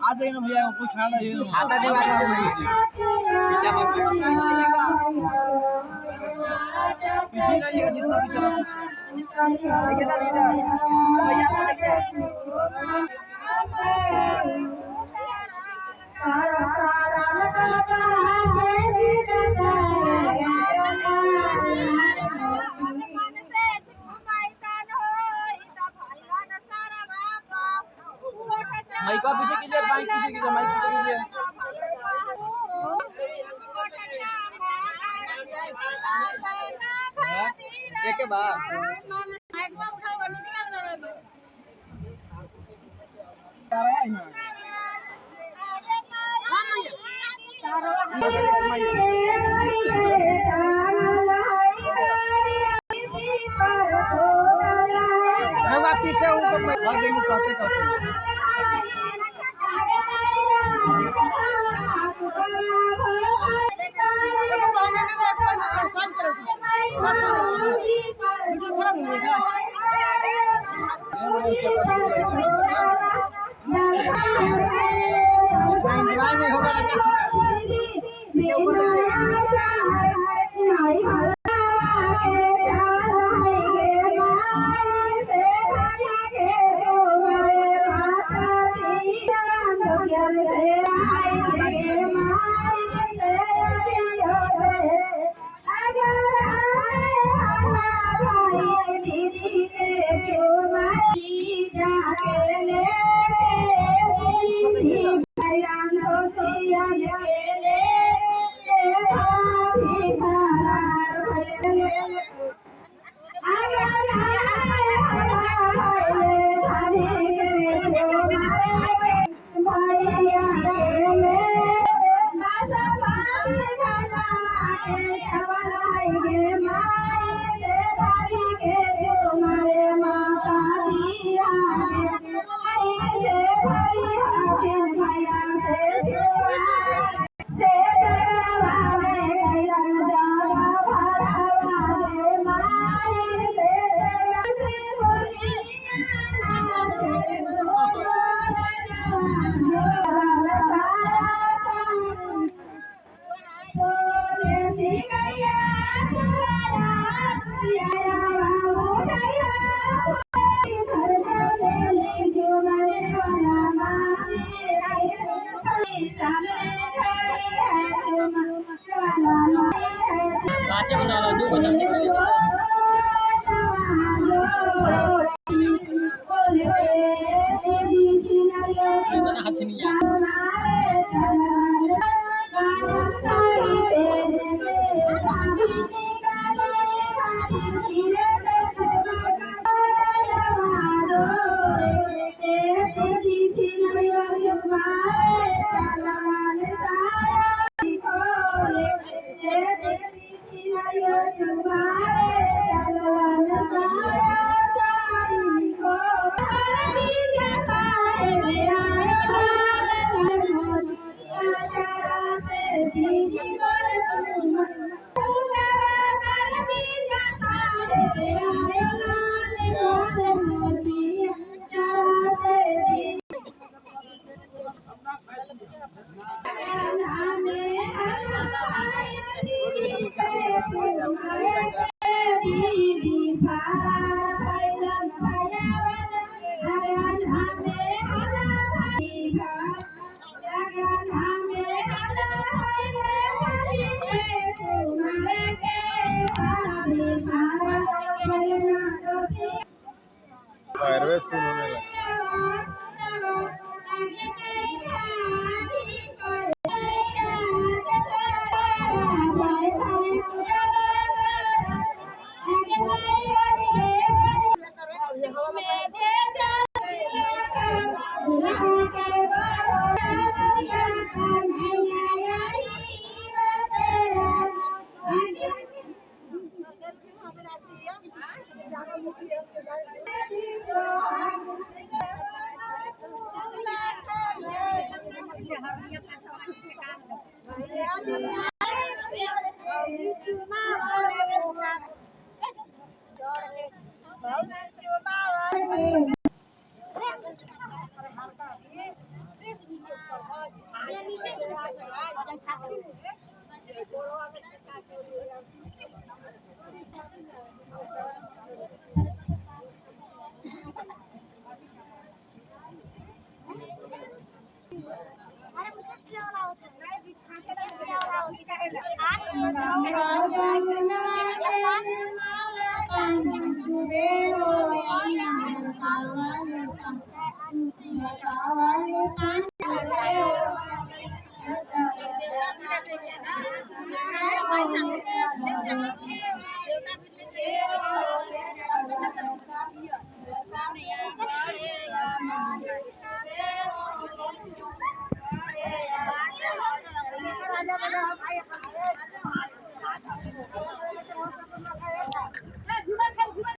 आज इन भैया को कुछ खाना ये आता जी बात है बेटा मत किसी ना ये जितना भी चला देखिए ना दीदा भैया को देखिए माइक का पीछे कीजिए माइक पीछे कीजिए माइक पीछे कीजिए एक के बाद माइक में उठाओ निकाल दो हां भैया पीछे हूं तो मैं भाग देलू कहते कहते पांच को ना दो को जल्दी कर तो ना हाथ नहीं जा Hãy subscribe cho kênh Ghiền Mì Gõ để không bỏ lỡ những video hấp dẫn.